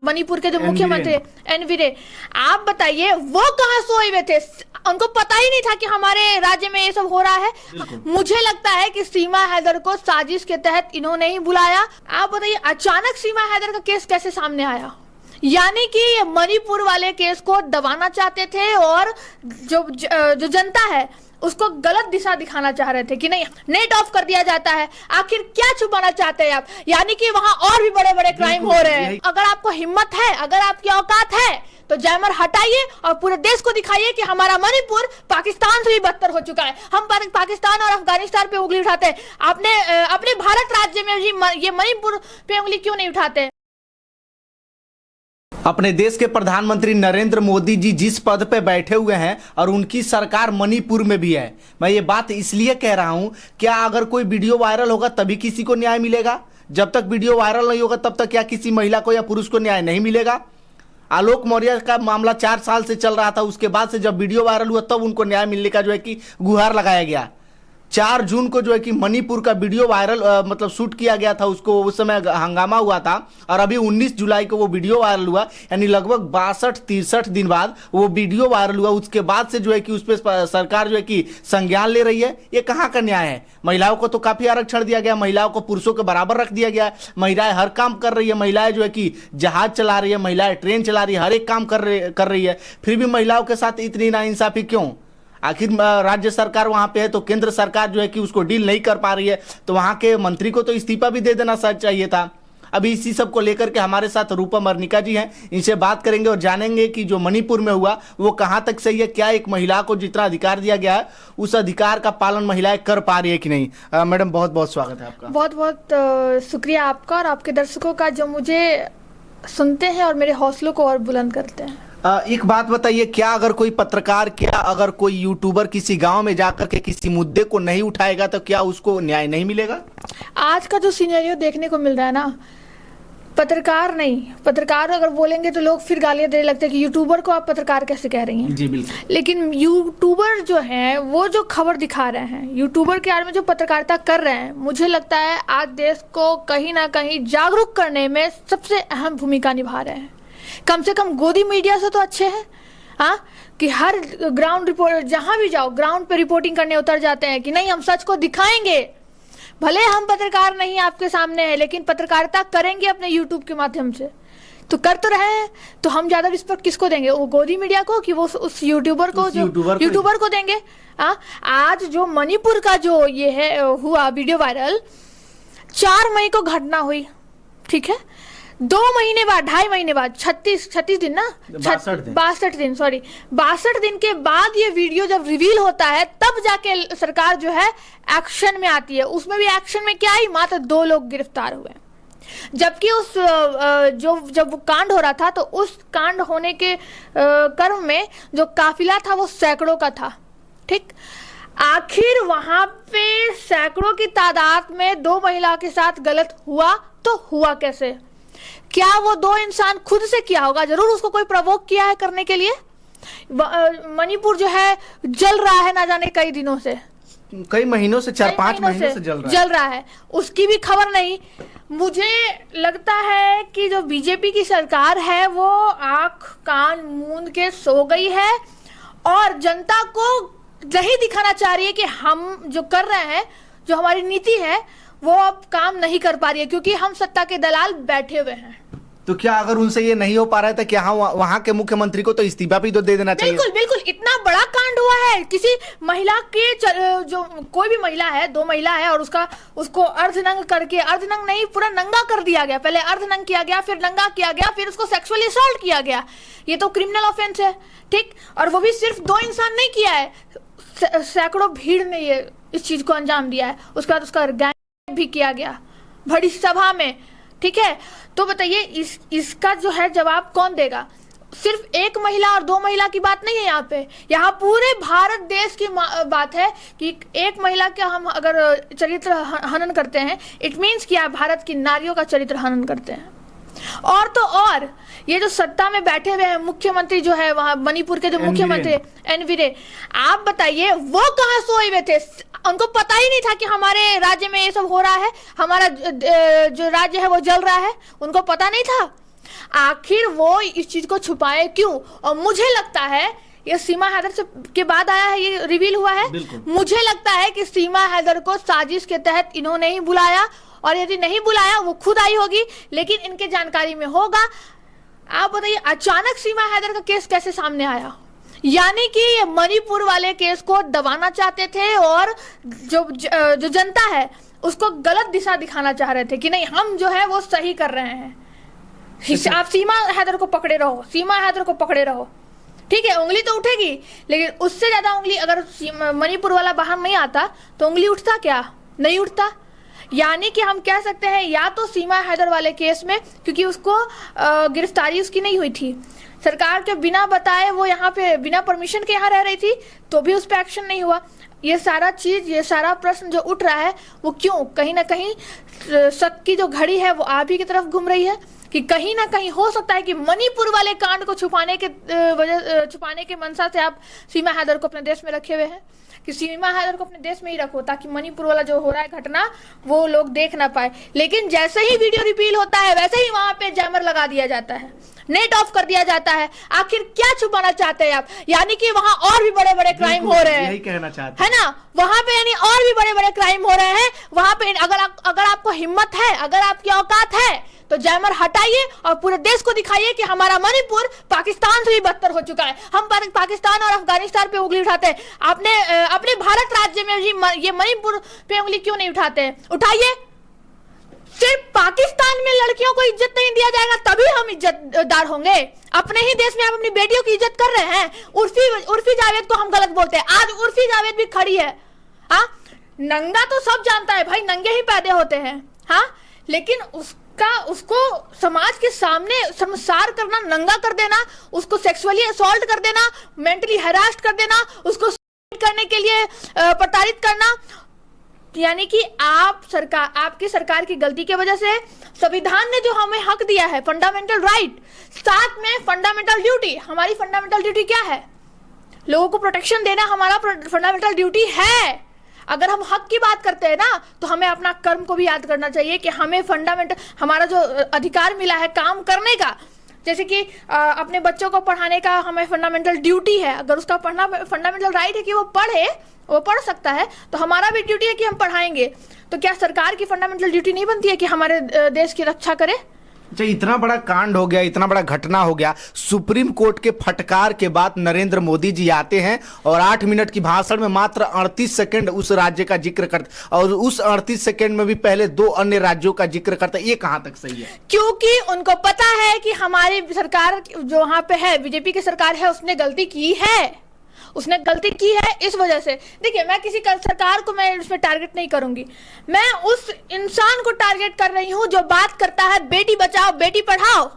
मणिपुर के जो मुख्यमंत्री एनवीरे, आप बताइए वो कहाँ सोए हुए थे? उनको पता ही नहीं था कि हमारे राज्य में ये सब हो रहा है। मुझे लगता है कि सीमा हैदर को साजिश के तहत इन्होंने ही बुलाया। आप बताइए अचानक सीमा हैदर का केस कैसे सामने आया? यानी कि ये मणिपुर वाले केस को दबाना चाहते थे और जो जनता है उसको गलत दिशा दिखाना चाह रहे थे कि नहीं, नेट ऑफ कर दिया जाता है। आखिर क्या छुपाना चाहते हैं आप? यानी कि वहां और भी बड़े बड़े क्राइम हो रहे हैं। अगर आपको हिम्मत है, अगर आपकी औकात है, तो जैमर हटाइए और पूरे देश को दिखाइए कि हमारा मणिपुर पाकिस्तान से भी बदतर हो चुका है। हम पाकिस्तान और अफगानिस्तान पे उंगली उठाते हैं, अपने भारत राज्य में ये मणिपुर पे उंगली क्यों नहीं उठाते? अपने देश के प्रधानमंत्री नरेंद्र मोदी जी जिस पद पे बैठे हुए हैं और उनकी सरकार मणिपुर में भी है। मैं ये बात इसलिए कह रहा हूं, क्या अगर कोई वीडियो वायरल होगा तभी किसी को न्याय मिलेगा? जब तक वीडियो वायरल नहीं होगा तब तक क्या किसी महिला को या पुरुष को न्याय नहीं मिलेगा? आलोक मौर्य का मामला 4 साल से चल रहा था, उसके बाद से जब वीडियो वायरल हुआ तब उनको न्याय मिलने का जो है कि गुहार लगाया गया। 4 जून को जो है कि मणिपुर का वीडियो वायरल मतलब शूट किया गया था, उसको उस समय हंगामा हुआ था और अभी 19 जुलाई को वो वीडियो वायरल हुआ, यानी लगभग 62-63 दिन बाद वो वीडियो वायरल हुआ। उसके बाद से जो है कि उस पर सरकार जो है कि संज्ञान ले रही है। ये कहाँ का न्याय है? महिलाओं को तो काफी आरक्षण दिया गया, महिलाओं को पुरुषों के बराबर रख दिया गया। महिलाएं हर काम कर रही है, महिलाएं जो है कि जहाज चला रही है, महिलाएं ट्रेन चला रही है, हर एक काम कर रही है। फिर भी महिलाओं के साथ इतनी नाइंसाफी क्यों? आखिर राज्य सरकार वहां पे है तो केंद्र सरकार जो है कि उसको डील नहीं कर पा रही है, तो वहां के मंत्री को तो इस्तीफा भी दे देना चाहिए था। अभी इसी सब को लेकर के हमारे साथ रूपम अर्निका जी हैं, इनसे बात करेंगे और जानेंगे कि जो मणिपुर में हुआ वो कहां तक सही है, क्या एक महिला को जितना अधिकार दिया गया है उस अधिकार का पालन महिलाएं कर पा रही है कि नहीं। मैडम बहुत बहुत स्वागत है आपका। बहुत बहुत शुक्रिया आपका और आपके दर्शकों का जो मुझे सुनते हैं और मेरे हौसलों को और बुलंद करते हैं। एक बात बताइए, क्या अगर कोई पत्रकार, क्या अगर कोई यूट्यूबर किसी गांव में जाकर के किसी मुद्दे को नहीं उठाएगा तो क्या उसको न्याय नहीं मिलेगा? आज का जो सिनेरियो देखने को मिल रहा है ना, पत्रकार अगर बोलेंगे तो लोग फिर गालियां देने लगते हैं कि यूट्यूबर को आप पत्रकार कैसे कह रही हैं। जी बिल्कुल। लेकिन यूट्यूबर जो है वो जो खबर दिखा रहे हैं, यूट्यूबर के आड़ में जो पत्रकारिता कर रहे हैं, मुझे लगता है आज देश को कहीं ना कहीं जागरूक करने में सबसे अहम भूमिका निभा रहे हैं। कम से कम गोदी मीडिया से तो अच्छे हैं, हाँ, कि हर ग्राउंड रिपोर्ट जहां भी जाओ ग्राउंड पे रिपोर्टिंग करने उतर जाते हैं कि नहीं हम सच को दिखाएंगे। भले हम पत्रकार नहीं आपके सामने है, लेकिन पत्रकारिता करेंगे अपने यूट्यूब के माध्यम से, तो कर तो रहे हैं। तो हम ज्यादा रिस्पेक्ट किसको देंगे? वो गोदी मीडिया को कि वो उस यूट्यूबर को, जो यूट्यूबर को देंगे? हाँ, आज जो मणिपुर का जो ये है हुआ वीडियो वायरल, 4 मई को घटना हुई, ठीक है, 2 महीने बाद, 2.5 महीने बाद, 36 दिन ना, 62 दिन के बाद ये वीडियो जब रिवील होता है तब जाके सरकार जो है एक्शन में आती है। उसमें भी एक्शन में क्या आई, मात्र 2 लोग गिरफ्तार हुए। जबकि उस जब वो कांड हो रहा था तो उस कांड होने के क्रम में जो काफिला था वो सैकड़ों का था, ठीक। आखिर वहां पे सैकड़ों की तादाद में 2 महिला के साथ गलत हुआ तो हुआ कैसे? क्या वो 2 इंसान खुद से किया होगा? जरूर उसको कोई प्रवोक किया है करने के लिए। मणिपुर जो है जल रहा है ना जाने कई दिनों से, कई महीनों से, 4-5 महीनों से जल रहा है, उसकी भी खबर नहीं। मुझे लगता है कि जो बीजेपी की सरकार है वो आंख कान मूंद के सो गई है और जनता को यही दिखाना चाह रही है कि हम जो कर रहे हैं, जो हमारी नीति है वो अब काम नहीं कर पा रही है क्योंकि हम सत्ता के दलाल बैठे हुए हैं। तो क्या अगर उनसे ये नहीं हो पा रहा है तो क्या वहाँ के मुख्यमंत्री को तो इस्तीफा भी तो दे देना चाहिए? बिल्कुल बिल्कुल। इतना बड़ा कांड हुआ है, किसी महिला के जो कोई भी महिला है, 2 महिला है और उसको अर्धनंग करके, अर्धनंग नहीं पूरा नंगा कर दिया गया। पहले अर्धनंग किया गया, फिर नंगा किया गया, फिर उसको सेक्सुअली असॉल्ट किया गया। ये तो क्रिमिनल ऑफेंस है, ठीक। और वो भी सिर्फ 2 इंसान नहीं किया है, सैकड़ों भीड़ ने ये इस चीज को अंजाम दिया है। उसके बाद उसका गैंग भी किया गया बड़ी सभा में, ठीक है। तो बताइए इसका जो है जवाब कौन देगा? सिर्फ 1 महिला और 2 महिला की बात नहीं है यहाँ पे, यहाँ पूरे भारत देश की बात है कि 1 महिला का हम अगर चरित्र हनन करते हैं, इट मीन्स कि आप भारत की नारियों का चरित्र हनन करते हैं। और तो और ये जो सत्ता में बैठे हुए हैं मुख्यमंत्री जो है वहां मणिपुर के जो मुख्यमंत्री एनवीरे, आप बताइए वो कहाँ सोए हुए थे? उनको पता ही नहीं था कि हमारे राज्य में ये सब हो रहा है, हमारा जो राज्य है वो जल रहा है, उनको पता नहीं था। आखिर वो इस चीज को छुपाए क्यों? और मुझे लगता है ये सीमा हैदर से के बाद आया है, ये रिवील हुआ है। मुझे लगता है कि सीमा हैदर को साजिश के तहत इन्होंने ही बुलाया, और यदि नहीं बुलाया वो खुद आई होगी, लेकिन इनके जानकारी में होगा। आप बताइए अचानक सीमा हैदर का केस कैसे सामने आया? यानी कि ये मणिपुर वाले केस को दबाना चाहते थे और जो जनता है उसको गलत दिशा दिखाना चाह रहे थे कि नहीं हम जो है वो सही कर रहे हैं। आप सीमा हैदर को पकड़े रहो, सीमा हैदर को पकड़े रहो, ठीक है उंगली तो उठेगी, लेकिन उससे ज्यादा उंगली अगर मणिपुर वाला बाहर नहीं आता तो उंगली उठता क्या? नहीं उठता। यानी कि हम कह सकते हैं या तो सीमा हैदर वाले केस में, क्योंकि उसको गिरफ्तारी उसकी नहीं हुई थी, सरकार के बिना बताए वो यहाँ पे बिना परमिशन के यहाँ रह रही थी, तो भी उस पर एक्शन नहीं हुआ। ये सारा चीज, ये सारा प्रश्न जो उठ रहा है वो क्यों? कहीं ना कहीं शक की जो घड़ी है वो आप ही की तरफ घूम रही है कि कहीं ना कहीं हो सकता है कि मणिपुर वाले कांड को छुपाने के मंशा से आप सीमा हैदर को अपने देश में रखे हुए हैं, कि सीमा हैदर को अपने देश में ही रखो ताकि मणिपुर वाला जो हो रहा है घटना वो लोग देख ना पाए। लेकिन जैसे ही वीडियो रिवील होता है वैसे ही वहां पे जैमर लगा दिया जाता है, नेट ऑफ कर दिया जाता है। आखिर क्या छुपाना चाहते हैं आप? यानी कि वहां और भी बड़े बड़े क्राइम हो रहे हैं, यही कहना चाहते है ना? वहां पे यानी और भी बड़े बड़े क्राइम हो रहे हैं। वहां पे अगर आपको हिम्मत है, अगर आपकी औकात है, तो जैमर हटाइए और पूरे देश को दिखाइए कि हमारा मणिपुर पाकिस्तान से भी बदतर हो चुका है। हम पाकिस्तान और अफगानिस्तान पे उंगली उठाते हैं, अपने भारत राज्य में भी ये मणिपुर पे उंगली क्यों नहीं उठाते हैं? उठाइए। सिर्फ पाकिस्तान में लड़कियों को इज्जत नहीं दिया जाएगा तभी हम इज्जतदार होंगे। अपने ही देश में आप अपनी बेटियों की इज्जत कर रहे हैं। उर्फी जावेद को हम गलत बोलते हैं, आज उर्फी जावेद भी खड़ी है। हाँ, नंगा तो सब जानता है भाई, नंगे ही पैदा होते हैं। हाँ, लेकिन उसको समाज के सामने शर्मसार करना, नंगा कर देना, उसको सेक्सुअली असॉल्ट कर देना, मेंटली हैरास्ड कर देना, उसको करने के लिए प्रताड़ित करना, यानी कि आपकी सरकार की गलती की वजह से संविधान ने जो हमें हक दिया है, फंडामेंटल राइट, साथ में फंडामेंटल ड्यूटी। हमारी फंडामेंटल ड्यूटी क्या है? लोगों को प्रोटेक्शन देना हमारा फंडामेंटल ड्यूटी है। अगर हम हक की बात करते हैं ना, तो हमें अपना कर्म को भी याद करना चाहिए कि हमें फंडामेंटल, हमारा जो अधिकार मिला है काम करने का, जैसे कि अपने बच्चों को पढ़ाने का हमें फंडामेंटल ड्यूटी है। अगर उसका पढ़ना फंडामेंटल राइट है कि वो पढ़ सकता है, तो हमारा भी ड्यूटी है कि हम पढ़ाएंगे। तो क्या सरकार की फंडामेंटल ड्यूटी नहीं बनती है कि हमारे देश की रक्षा करे? अच्छा, इतना बड़ा कांड हो गया, इतना बड़ा घटना हो गया, सुप्रीम कोर्ट के फटकार के बाद नरेंद्र मोदी जी आते हैं और 8 मिनट की भाषण में मात्र 38 सेकंड उस राज्य का जिक्र करते, और उस 38 सेकंड में भी पहले 2 अन्य राज्यों का जिक्र करते। ये कहां तक सही है? क्योंकि उनको पता है कि हमारी सरकार जो वहां पे है, बीजेपी की सरकार है, उसने गलती की है। इस वजह से देखिए, मैं किसी सरकार को मैं इसमें टारगेट नहीं करूंगी, मैं उस इंसान को टारगेट कर रही हूं जो बात करता है बेटी बचाओ बेटी पढ़ाओ।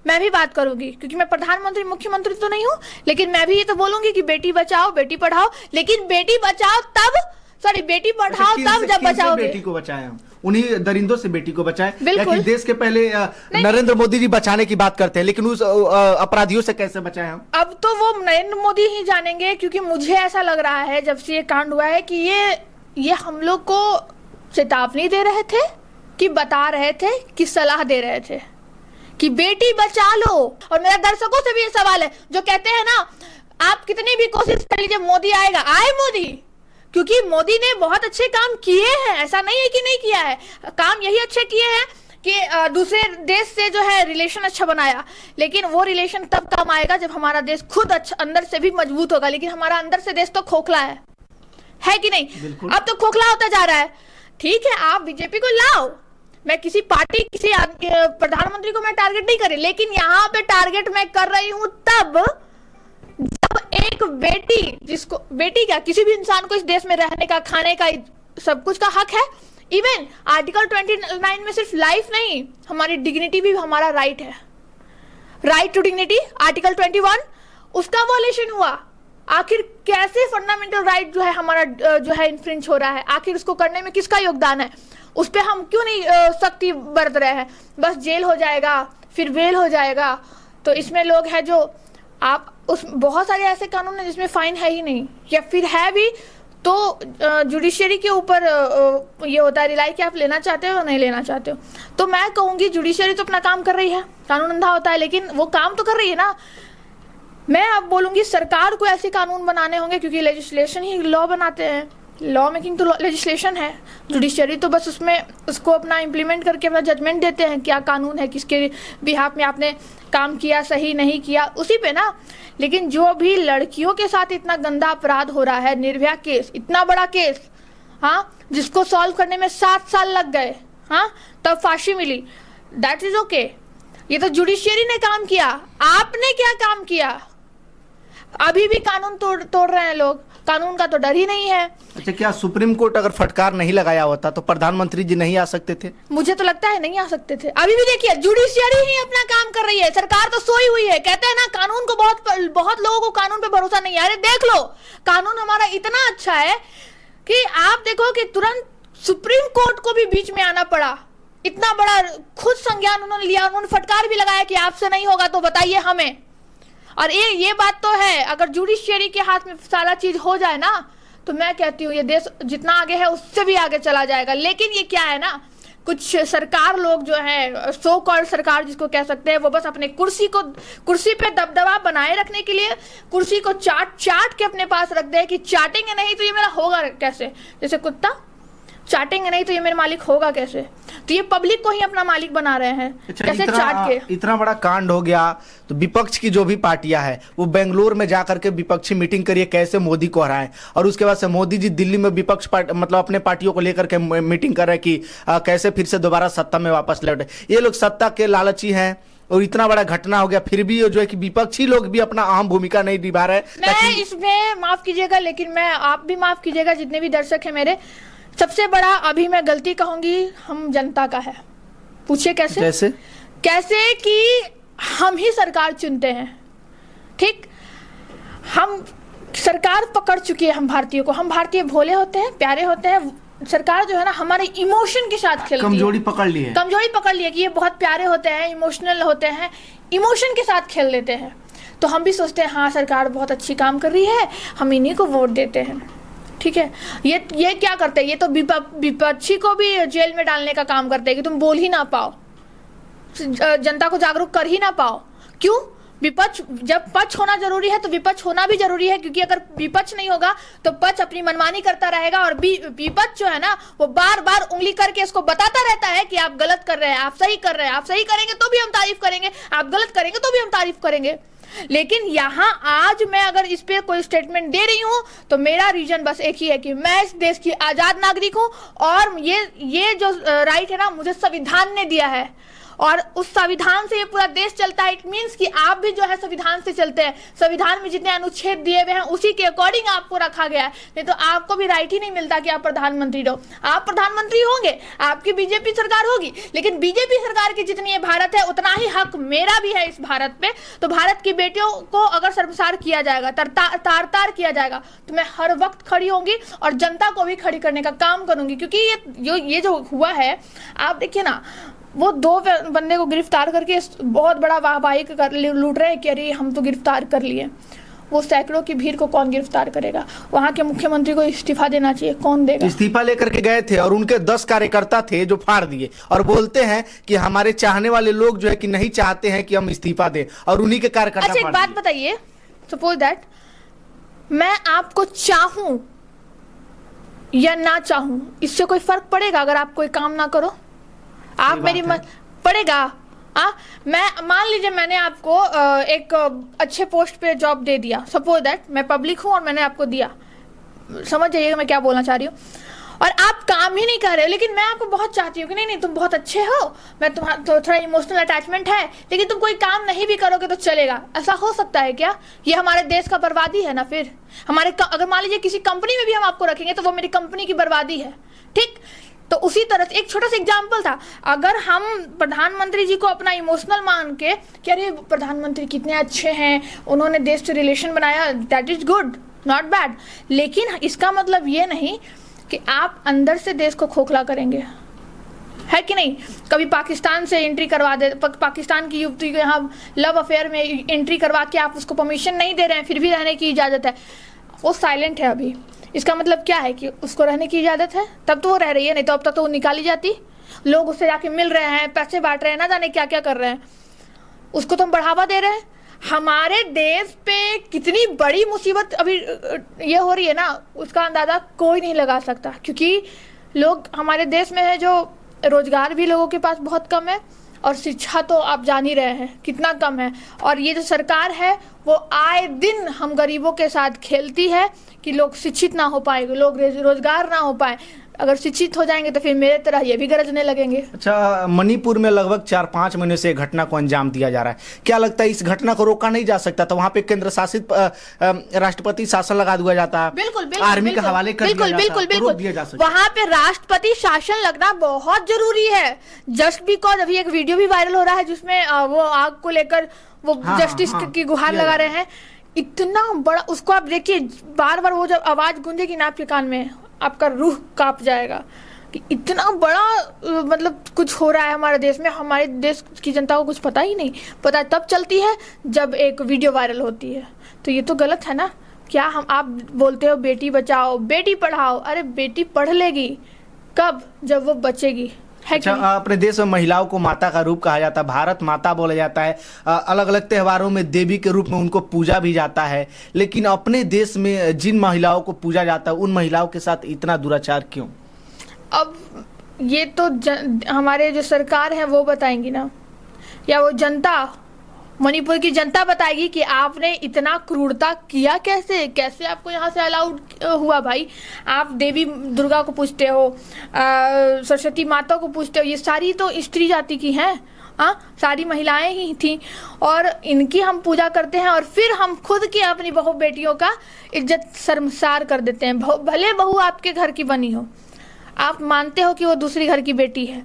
मैं भी बात करूंगी क्योंकि मैं प्रधानमंत्री मुख्यमंत्री तो नहीं हूं, लेकिन मैं भी ये तो बोलूंगी कि बेटी बचाओ बेटी पढ़ाओ, लेकिन बेटी बचाओ तब, सॉरी बेटी पढ़ाओ तब जब बचाओगे। बेटी को बचाएं, उन्हीं दरिंदों से बेटी को बचाएं, या कि देश के पहले नरेंद्र मोदी जी बचाने की बात करते हैं, लेकिन उस अपराधियों से कैसे बचाएं हम? अब तो वो नरेंद्र मोदी ही जानेंगे, क्योंकि मुझे ऐसा लग रहा है जब से ये कांड हुआ है कि ये हम लोग को चेतावनी दे रहे थे, कि बता रहे थे, कि सलाह दे रहे थे कि बेटी बचा लो। और मेरा दर्शकों से भी ये सवाल है जो कहते हैं ना, आप कितनी भी कोशिश कर लीजिए मोदी आएगा, आए मोदी, क्योंकि मोदी ने बहुत अच्छे काम किए हैं, ऐसा नहीं है कि नहीं किया है, काम यही अच्छे किए हैं कि दूसरे देश से जो है रिलेशन अच्छा बनाया, लेकिन वो रिलेशन तब काम आएगा जब हमारा देश खुद अच्छा अंदर से भी मजबूत होगा। लेकिन हमारा अंदर से देश तो खोखला है कि नहीं? अब तो खोखला होता जा रहा है। ठीक है, आप बीजेपी को लाओ, मैं किसी पार्टी, किसी प्रधानमंत्री को मैं टारगेट नहीं कर रही, लेकिन यहाँ पे टारगेट मैं कर रही हूँ तब जब एक बेटी क्या, किसी भी इंसान को इस देश में रहने का, खाने का, सब कुछ का हक है। इवन आर्टिकल 29 में सिर्फ लाइफ नहीं, हमारी डिग्निटी भी हमारा राइट है, राइट टू डिग्निटी। आर्टिकल 21 उसका वॉयलेशन हुआ। आखिर कैसे फंडामेंटल राइट जो है हमारा जो है इन्फ्रिंज हो रहा है? आखिर उसको करने में किसका योगदान है? उस पर हम क्यों नहीं सख्ती बरत रहे हैं? बस जेल हो जाएगा, फिर बेल हो जाएगा। तो इसमें लोग हैं जो आप बहुत सारे ऐसे कानून हैं जिसमें फाइन है ही नहीं, या फिर है भी तो जुडिशरी के ऊपर ये होता है रिलाई कि आप लेना चाहते हो या नहीं लेना चाहते हो। तो मैं कहूँगी जुडिशरी तो अपना काम कर रही है, कानून अंधा होता है लेकिन वो काम तो कर रही है ना। मैं अब बोलूँगी सरकार को ऐसे कानून बनाने होंगे, क्योंकि लेजिस्लेशन ही लॉ बनाते हैं, लॉ मेकिंग तो लेजिस्लेशन है। जुडिशरी तो बस उसमें उसको अपना इम्प्लीमेंट करके अपना जजमेंट देते हैं, क्या कानून है, किसके बिहाफ में आपने काम किया, सही नहीं किया, उसी पे ना। लेकिन जो भी लड़कियों के साथ इतना गंदा अपराध हो रहा है, निर्भया केस, इतना बड़ा केस, हाँ, जिसको सॉल्व करने में 7 साल लग गए, हाँ, तब फांसी मिली, दैट इज ओके। ये तो जुडिशरी ने काम किया, आपने क्या काम किया? अभी भी कानून तोड़ रहे हैं लोग, कानून का तो डर ही नहीं है। अच्छा, क्या सुप्रीम कोर्ट अगर फटकार नहीं लगाया होता तो प्रधानमंत्री जी नहीं आ सकते थे? मुझे तो लगता है नहीं आ सकते थे। अभी भी देखिए जुडिशियरी ही अपना काम कर रही है, सरकार तो सोई हुई है। कहते हैं ना कानून को बहुत लोगों को कानून पे भरोसा नहीं है। अरे देख लो, कानून हमारा इतना अच्छा है कि आप देखो कि तुरंत सुप्रीम कोर्ट को भी बीच में आना पड़ा। इतना बड़ा खुद संज्ञान उन्होंने लिया, उन्होंने फटकार भी लगाया कि आपसे नहीं होगा तो बताइए हमें। और ये बात तो है, अगर जुडिशियरी के हाथ में सारा चीज हो जाए ना, तो मैं कहती हूँ ये देश जितना आगे है उससे भी आगे चला जाएगा। लेकिन ये क्या है ना, कुछ सरकार लोग जो है, सो कॉल्ड सरकार जिसको कह सकते हैं, वो बस अपने कुर्सी पे दबदबा बनाए रखने के लिए कुर्सी को चाट के अपने पास रख दे कि चाटेंगे नहीं तो ये मेरा होगा कैसे। जैसे कुत्ता चाटेंगे नहीं तो ये मेरे मालिक होगा कैसे। तो ये पब्लिक को ही अपना मालिक बना रहे हैं। अच्छा, कैसे चाट के। इतना बड़ा कांड हो गया तो विपक्ष की जो भी पार्टियां हैं वो बेंगलोर में जाकर के विपक्षी मीटिंग करिए, कैसे मोदी को हराएं। और उसके बाद से मोदी जी दिल्ली में विपक्ष मतलब अपने पार्टियों को लेकर के मीटिंग कर रहे हैं कि कैसे फिर से दोबारा सत्ता में वापस लौटे। ये लोग सत्ता के लालची हैं और इतना बड़ा घटना हो गया फिर भी जो है कि विपक्षी लोग भी अपना अहम भूमिका नहीं निभा रहे। मैं इसमें माफ कीजिएगा, लेकिन मैं आप भी माफ कीजिएगा, जितने भी दर्शक हैं मेरे, सबसे बड़ा अभी मैं गलती कहूंगी हम जनता का है। पूछिए कैसे? कैसे कि हम ही सरकार चुनते हैं, ठीक? हम सरकार पकड़ चुकी है हम भारतीयों को। हम भारतीय भोले होते हैं, प्यारे होते हैं। सरकार जो है ना हमारे इमोशन के साथ खेलती है। कमजोरी पकड़ ली है कि ये बहुत प्यारे होते हैं, इमोशनल होते हैं, इमोशन के साथ खेल लेते हैं। तो हम भी सोचते हैं हाँ सरकार बहुत अच्छी काम कर रही है, हम इन्हीं को वोट देते हैं, ठीक है। ये क्या करते हैं, ये तो विपक्षी को भी जेल में डालने का काम करते हैं कि तुम बोल ही ना पाओ, जनता को जागरूक कर ही ना पाओ। क्यों? विपक्ष, जब पक्ष होना जरूरी है तो विपक्ष होना भी जरूरी है, क्योंकि अगर विपक्ष नहीं होगा तो पक्ष अपनी मनमानी करता रहेगा और विपक्ष जो है ना वो बार बार उंगली करके इसको बताता रहता है कि आप गलत कर रहे हैं, आप सही कर रहे हैं, आप सही करेंगे तो भी हम तारीफ करेंगे, आप गलत करेंगे तो भी हम तारीफ करेंगे। लेकिन यहाँ आज मैं अगर इस पे कोई स्टेटमेंट दे रही हूँ तो मेरा रीजन बस एक ही है कि मैं इस देश की आजाद नागरिक हूँ और ये जो राइट है ना मुझे संविधान ने दिया है और उस संविधान से ये पूरा देश चलता है। इट मीन्स कि आप भी जो है संविधान से चलते हैं। संविधान में जितने अनुच्छेद दिए हुए हैं उसी के अकॉर्डिंग आपको रखा गया है, नहीं तो आपको भी राइट ही नहीं मिलता कि आप प्रधानमंत्री रहो। आप प्रधानमंत्री होंगे, आपकी बीजेपी सरकार होगी, लेकिन बीजेपी सरकार की जितनी ये भारत है उतना ही हक मेरा भी है इस भारत पे। तो भारत की बेटियों को अगर सर्वसार किया जाएगा, तार किया जाएगा, तो मैं हर वक्त खड़ी होंगी और जनता को भी खड़ी करने का काम करूंगी। क्योंकि ये जो हुआ है, आप देखिए ना, वो 2 बंदे को गिरफ्तार करके बहुत बड़ा वाहवाही लूट रहे हैं कि अरे हम तो गिरफ्तार कर लिए। वो सैकड़ों की भीड़ को कौन गिरफ्तार करेगा? वहां के मुख्यमंत्री को इस्तीफा देना चाहिए, कौन देगा? इस्तीफा लेकर के गए थे और उनके 10 कार्यकर्ता थे जो फाड़ दिए और बोलते हैं कि हमारे चाहने वाले लोग जो है कि नहीं चाहते हैं कि हम इस्तीफा दें और उन्हीं के कार्यकर्ता। अच्छा, एक बात बताइए, सपोज दैट मैं आपको चाहूं या ना चाहूं, इससे कोई फर्क पड़ेगा अगर आप कोई काम ना करो? आप मेरी पड़ेगा? मैं मान लीजिए मैंने आपको एक अच्छे पोस्ट पे जॉब दे दिया, सपोज दैट मैं पब्लिक हूं और मैंने आपको दिया, समझ जाइएगा मैं क्या बोलना चाह रही हूँ, और आप काम ही नहीं कर रहे हो, लेकिन मैं आपको बहुत चाहती हूँ कि नहीं तुम बहुत अच्छे हो, मैं तुम्हारा तो थोड़ा इमोशनल अटैचमेंट है, लेकिन तुम कोई काम नहीं भी करोगे तो चलेगा। ऐसा हो सकता है क्या? ये हमारे देश का बर्बादी है ना। फिर अगर मान लीजिए किसी कंपनी में भी हम आपको रखेंगे तो वो मेरी कंपनी की बर्बादी है, ठीक? तो उसी तरह से एक छोटा सा एग्जाम्पल था, अगर हम प्रधानमंत्री जी को अपना इमोशनल मान के कि अरे प्रधानमंत्री कितने अच्छे हैं, उन्होंने देश से रिलेशन बनाया, that is good, not bad, लेकिन इसका मतलब ये नहीं कि आप अंदर से देश को खोखला करेंगे, है कि नहीं? कभी पाकिस्तान से एंट्री करवा दे, पाकिस्तान की युवती को यहाँ लव अफेयर में एंट्री करवा के आप उसको परमिशन नहीं दे रहे हैं, फिर भी रहने की इजाजत है। वो साइलेंट है अभी। इसका मतलब क्या है कि उसको रहने की इजाज़त है, तब तो वो रह रही है, नहीं तो अब तक तो वो निकाली जाती। लोग उससे जाके मिल रहे हैं, पैसे बांट रहे हैं, ना जाने क्या क्या कर रहे हैं, उसको तो हम बढ़ावा दे रहे हैं। हमारे देश पे कितनी बड़ी मुसीबत अभी ये हो रही है ना, उसका अंदाज़ा कोई नहीं लगा सकता। क्योंकि लोग हमारे देश में है जो रोजगार भी लोगों के पास बहुत कम है, और शिक्षा तो आप जान ही रहे हैं कितना कम है। और ये जो सरकार है वो आए दिन हम गरीबों के साथ खेलती है कि लोग शिक्षित ना हो पाएंगे, लोग रोजगार ना हो पाए। अगर शिक्षित हो जाएंगे तो फिर मेरे तरह ये भी गरजने लगेंगे। अच्छा, मणिपुर में लगभग 4-5 महीने से घटना को अंजाम दिया जा रहा है, क्या लगता है इस घटना को रोका नहीं जा सकता? तो वहाँ पे केंद्र शासित राष्ट्रपति शासन लगा दिया जाता, बिल्कुल आर्मी के हवाले कर दिया जाता, तो रोक दिया जा सकता। वहाँ पे राष्ट्रपति शासन लगना बहुत जरूरी है। जस्ट बिकॉज अभी एक वीडियो भी वायरल हो रहा है जिसमें वो आग को लेकर वो जस्टिस की गुहार लगा रहे हैं। इतना बड़ा उसको आप देखिए, बार बार वो जब आवाज गूंजेगी ना आपके कान में, आपका रूह कांप जाएगा कि इतना बड़ा मतलब कुछ हो रहा है हमारे देश में। हमारे देश की जनता को कुछ पता ही नहीं, पता तब चलती है जब एक वीडियो वायरल होती है। तो ये तो गलत है ना। क्या हम आप बोलते हो बेटी बचाओ बेटी पढ़ाओ, अरे बेटी पढ़ लेगी कब? जब वो बचेगी, है कि नहीं? अपने देश में महिलाओं को माता का रूप कहा जाता है, भारत माता बोला जाता है, अलग अलग त्योहारों में देवी के रूप में उनको पूजा भी जाता है। लेकिन अपने देश में जिन महिलाओं को पूजा जाता है उन महिलाओं के साथ इतना दुराचार क्यों? अब ये तो हमारे जो सरकार है वो बताएंगी ना, या वो जनता, मणिपुर की जनता बताएगी कि आपने इतना क्रूरता किया कैसे, कैसे आपको यहाँ से अलाउड हुआ। भाई आप देवी दुर्गा को पूछते हो, सरस्वती माता को पूछते हो, ये सारी तो स्त्री जाति की हैं, सारी महिलाएं ही थी, और इनकी हम पूजा करते हैं। और फिर हम खुद की अपनी बहू बेटियों का इज्जत शर्मसार कर देते हैं। भले बहू आपके घर की बनी हो, आप मानते हो कि वो दूसरी घर की बेटी है,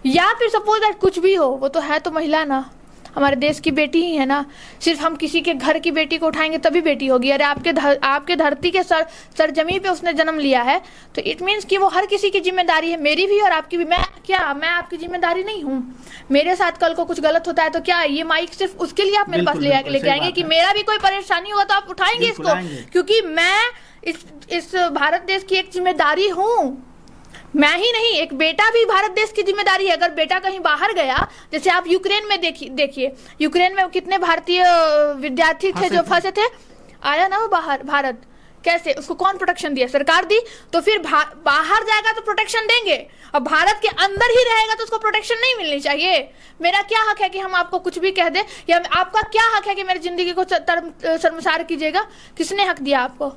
या फिर सपोज दैट कुछ भी हो, वो तो है तो महिला ना, हमारे देश की बेटी ही है ना। सिर्फ हम किसी के घर की बेटी को उठाएंगे तभी बेटी होगी। अरे आपके धरती के सरजमी पे उसने जन्म लिया है, तो इट मीन्स कि वो हर किसी की जिम्मेदारी है, मेरी भी और आपकी भी। मैं आपकी जिम्मेदारी नहीं हूँ? मेरे साथ कल को कुछ गलत होता है तो क्या ये माइक सिर्फ उसके लिए आप मेरे पास लेके आएंगे कि मेरा भी कोई परेशानी हुआ तो आप उठाएंगे इसको? क्योंकि मैं इस भारत देश की एक जिम्मेदारी हूँ। मैं ही नहीं, एक बेटा भी भारत देश की जिम्मेदारी है। अगर बेटा कहीं बाहर गया, जैसे आप यूक्रेन में देखिए, यूक्रेन में कितने भारतीय विद्यार्थी थे जो फंसे थे, आया ना वो बाहर भारत, कैसे उसको कौन प्रोटेक्शन दिया? सरकार दी। तो फिर बाहर जाएगा तो प्रोटेक्शन देंगे, और भारत के अंदर ही रहेगा तो उसको प्रोटेक्शन नहीं मिलनी चाहिए। मेरा क्या हक है कि हम आपको कुछ भी कह दे, या आपका क्या हक है कि मेरी जिंदगी को शर्मसार कीजिएगा? किसने हक दिया आपको?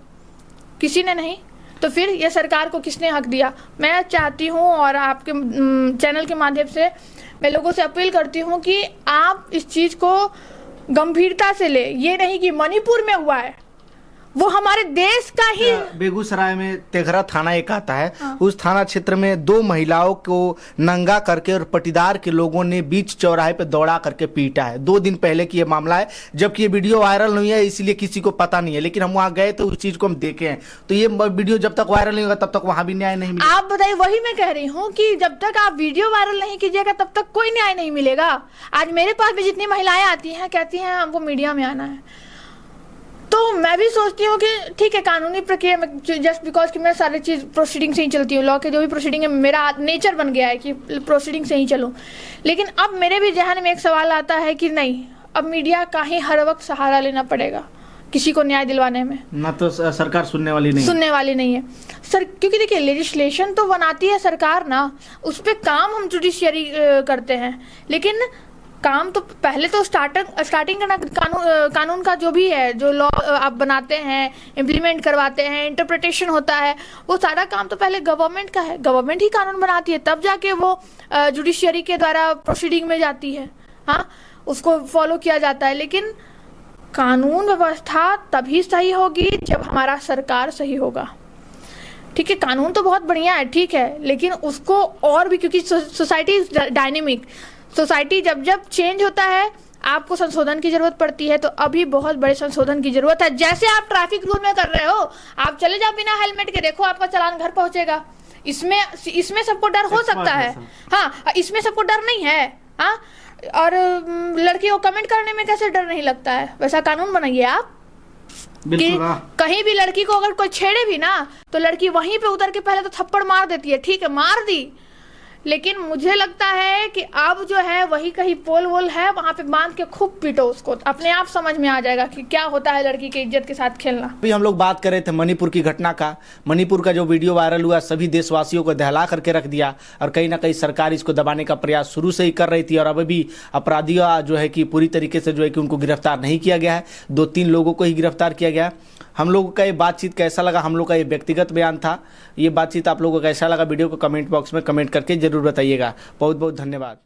किसी ने नहीं। तो फिर ये सरकार को किसने हक दिया? मैं चाहती हूँ, और आपके चैनल के माध्यम से मैं लोगों से अपील करती हूँ कि आप इस चीज़ को गंभीरता से ले। ये नहीं कि मणिपुर में हुआ है, वो हमारे देश का ही। बेगूसराय में तेघरा थाना एक आता है, उस थाना क्षेत्र में 2 महिलाओं को नंगा करके और पटीदार के लोगों ने बीच चौराहे पे दौड़ा करके पीटा है। 2 दिन पहले की ये मामला है, जबकि ये वीडियो वायरल नहीं है इसलिए किसी को पता नहीं है, लेकिन हम वहाँ गए तो उस चीज को हम देखे हैं। तो ये वीडियो जब तक वायरल नहीं होगा तब तक वहाँ भी न्याय नहीं मिलेगा। आप बताइए, वही मैं कह रही हूँ कि जब तक आप वीडियो वायरल नहीं कीजिएगा तब तक कोई न्याय नहीं मिलेगा। आज मेरे पास भी जितनी महिलाएं आती हैं, कहती हैं हमको मीडिया में आना है, तो मैं भी सोचती हूँ कि ठीक है, कानूनी प्रक्रिया में, जस्ट बिकॉज कि मैं सारी चीज़ प्रोसीडिंग से ही चलती हूँ, लॉ के जो भी प्रोसीडिंग है, मेरा नेचर बन गया है कि प्रोसीडिंग से ही चलूँ। लेकिन अब मेरे भी जहन में एक सवाल आता है कि नहीं, अब मीडिया का ही हर वक्त सहारा लेना पड़ेगा किसी को न्याय दिलवाने में। ना तो सरकार सुनने वाली नहीं है सर, क्योंकि देखिए लेजिस्लेशन तो बनाती है सरकार ना, उस पर काम हम जुडिशियरी करते हैं, लेकिन काम तो पहले तो स्टार्टिंग करना, कानून का जो भी है, जो लॉ आप बनाते हैं, इम्प्लीमेंट करवाते हैं, इंटरप्रिटेशन होता है, वो सारा काम तो पहले गवर्नमेंट का है। गवर्नमेंट ही कानून बनाती है, तब जाके वो जुडिशियरी के द्वारा प्रोसीडिंग में जाती है, हाँ, उसको फॉलो किया जाता है। लेकिन कानून व्यवस्था तभी सही होगी जब हमारा सरकार सही होगा। ठीक है, कानून तो बहुत बढ़िया है, ठीक है, लेकिन उसको और भी, क्योंकि सोसाइटी इज डायनेमिक, सोसाइटी जब जब चेंज होता है आपको संशोधन की जरूरत पड़ती है। तो अभी बहुत बड़े संशोधन की जरूरत है। जैसे आप ट्रैफिक रूल में कर रहे हो, आप चले जाओ बिना हेलमेट के, देखो आपका चालान घर पहुंचेगा। इसमें सबको डर हो सकता है, हाँ, इसमें सबको डर नहीं है, हाँ। और लड़की को कमेंट करने में कैसे डर नहीं लगता है? वैसा कानून बनाइए आप। कि बिल्कुल, हाँ। कहीं भी लड़की को अगर कोई छेड़े भी ना तो लड़की वहीं पे उतर के पहले तो थप्पड़ मार देती है, ठीक है मार दी, लेकिन मुझे लगता है कि अब जो है वही कहीं पोल वोल है वहां पे बांध के खूब पीटो उसको, अपने आप समझ में आ जाएगा कि क्या होता है लड़की की इज्जत के साथ खेलना। अभी हम लोग बात कर रहे थे मणिपुर की घटना का। मणिपुर का जो वीडियो वायरल हुआ सभी देशवासियों को दहला करके रख दिया और कहीं ना कहीं सरकार इसको दबाने का प्रयास शुरू से ही कर रही थी और अभी भी अपराधियों जो है कि पूरी तरीके से जो है कि उनको गिरफ्तार नहीं किया गया है, 2-3 लोगों को ही गिरफ्तार किया गया है। हम लोगों का ये बातचीत कैसा लगा, हम लोग का ये व्यक्तिगत बयान था, ये बातचीत आप लोगों को कैसा लगा वीडियो को कमेंट बॉक्स में कमेंट करके जरूर बताइएगा। बहुत बहुत धन्यवाद।